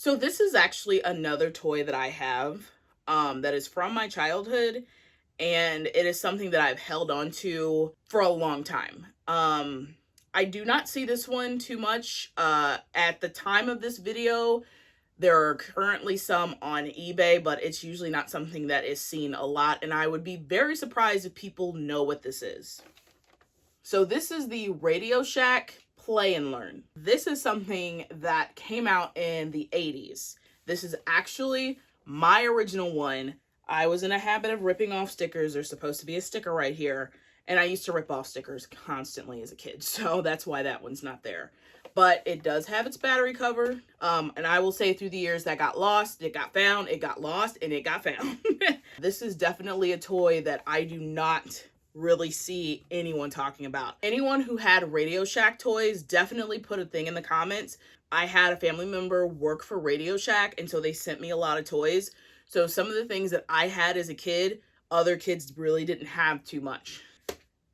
So this is actually another toy that I have that is from my childhood, and it is something that I've held on to for a long time. I do not see this one too much. At the time of this video, there are currently some on eBay, but it's usually not something that is seen a lot, and I would be very surprised if people know what this is. So this is the Radio Shack Play and Learn. This is something that came out in the 80s. This is actually my original one. I was in a habit of ripping off stickers. There's supposed to be a sticker right here, and I used to rip off stickers constantly as a kid, so that's why that one's not there. But it does have its battery cover, and I will say through the years that got lost, it got found, it got lost, and it got found. This is definitely a toy that I do not really see anyone talking about. Anyone who had Radio Shack toys, definitely put a thing in the comments. I had a family member work for Radio Shack, and so they sent me a lot of toys. So some of the things that I had as a kid, other kids really didn't have too much.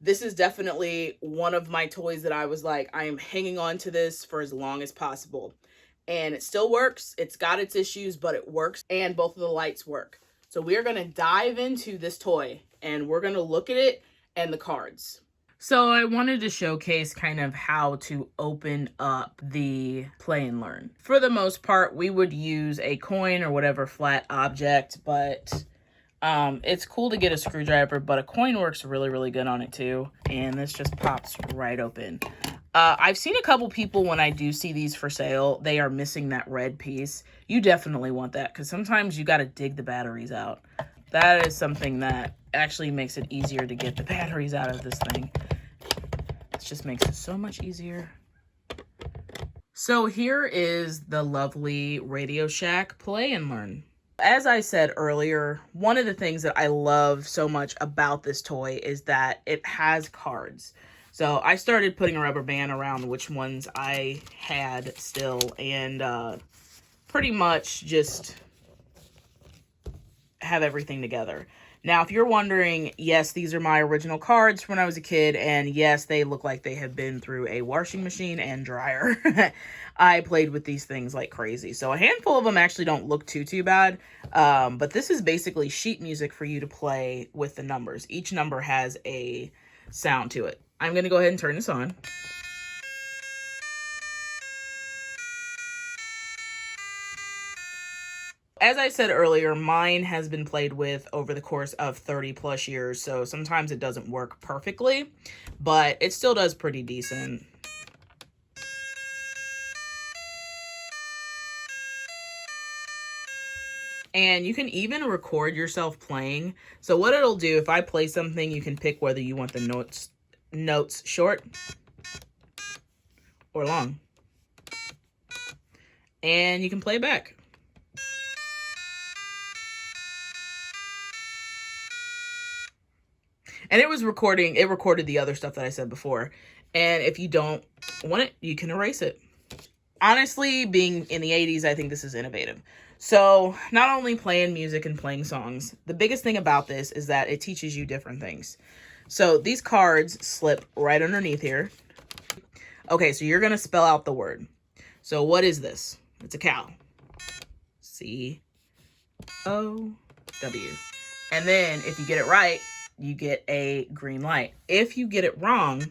This is definitely one of my toys that I was like, I am hanging on to this for as long as possible. And it still works. It's got its issues, but it works, and both of the lights work. So we are going to dive into this toy, and we're going to look at it and the cards. So I wanted to showcase kind of how to open up the Play and Learn. For the most part, we would use a coin or whatever flat object, but it's cool to get a screwdriver, but a coin works really, really good on it too. And this just pops right open. I've seen a couple people when I do see these for sale, they are missing that red piece. You definitely want that because sometimes you got to dig the batteries out. That is something that actually makes it easier to get the batteries out of this thing. It just makes it so much easier. So here is the lovely Radio Shack Play and Learn. As I said earlier, one of the things that I love so much about this toy is that it has cards. So I started putting a rubber band around which ones I had still, and pretty much just have everything together. Now, if you're wondering, yes, these are my original cards from when I was a kid, and yes, they look like they have been through a washing machine and dryer. I played with these things like crazy. So a handful of them actually don't look too bad, but this is basically sheet music for you to play with the numbers. Each number has a sound to it. I'm going to go ahead and turn this on. As I said earlier, mine has been played with over the course of 30 plus years, so sometimes it doesn't work perfectly, but it still does pretty decent. And you can even record yourself playing. So what it'll do, if I play something, you can pick whether you want the notes short or long. And you can play back. And it recorded the other stuff that I said before. And if you don't want it, you can erase it. Honestly, being in the 80s, I think this is innovative. So not only playing music and playing songs, the biggest thing about this is that it teaches you different things. So these cards slip right underneath here. Okay, so you're going to spell out the word. So what is this? It's a cow. C-O-W. And then if you get it right, you get a green light. If you get it wrong,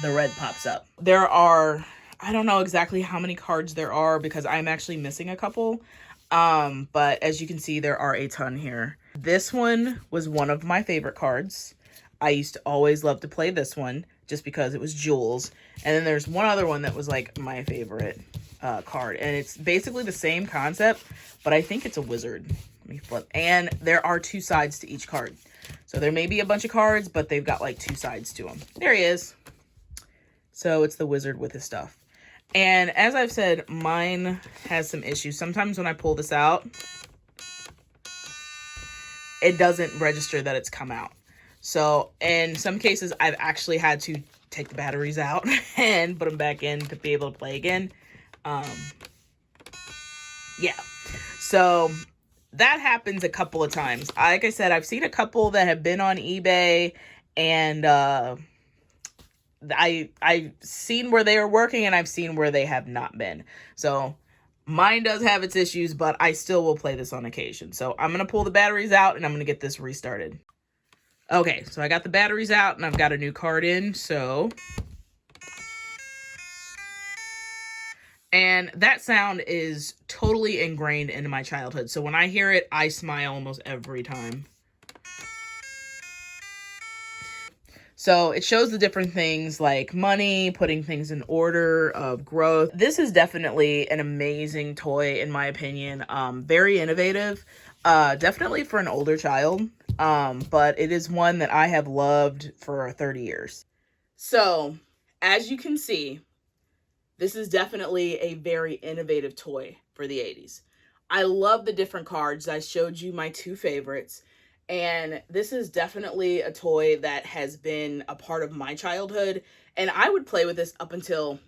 the red pops up. There are, I don't know exactly how many cards there are because I'm actually missing a couple. But as you can see, there are a ton here. This one was one of my favorite cards. I used to always love to play this one just because it was jewels. And then there's one other one that was like my favorite card. And it's basically the same concept, but I think it's a wizard. Let me flip. And there are two sides to each card. So there may be a bunch of cards, but they've got like two sides to them. There he is. So it's the wizard with his stuff. And as I've said, mine has some issues. Sometimes when I pull this out, it doesn't register that it's come out. So in some cases, I've actually had to take the batteries out and put them back in to be able to play again. Yeah. So that happens a couple of times. Like I said, I've seen a couple that have been on eBay and I've seen where they are working and I've seen where they have not been. So mine does have its issues, but I still will play this on occasion. So I'm going to pull the batteries out and I'm going to get this restarted. Okay, so I got the batteries out and I've got a new card in, so... And that sound is totally ingrained into my childhood. So when I hear it, I smile almost every time. So it shows the different things like money, putting things in order, of growth. This is definitely an amazing toy, in my opinion. Very innovative, definitely for an older child, but it is one that I have loved for 30 years. So, as you can see, this is definitely a very innovative toy for the 80s. I love the different cards. I showed you my two favorites. And this is definitely a toy that has been a part of my childhood. And I would play with this up until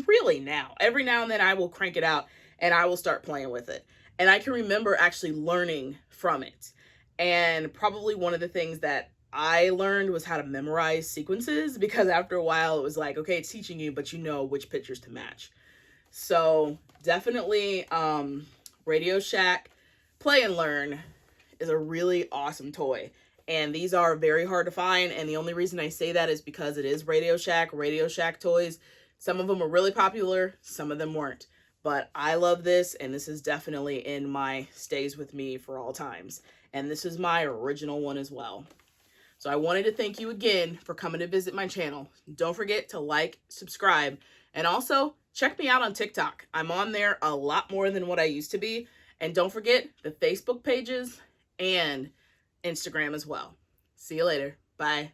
really now. Every now and then I will crank it out and I will start playing with it. And I can remember actually learning from it. And probably one of the things that I learned was how to memorize sequences, because after a while it was like, okay, it's teaching you, but you know which pictures to match. So definitely Radio Shack Play and Learn is a really awesome toy. And these are very hard to find. And the only reason I say that is because it is Radio Shack toys. Some of them are really popular, some of them weren't. But I love this, and this is definitely in my stays with me for all times. And this is my original one as well. So I wanted to thank you again for coming to visit my channel. Don't forget to like, subscribe, and also check me out on TikTok. I'm on there a lot more than what I used to be. And don't forget the Facebook pages and Instagram as well. See you later. Bye.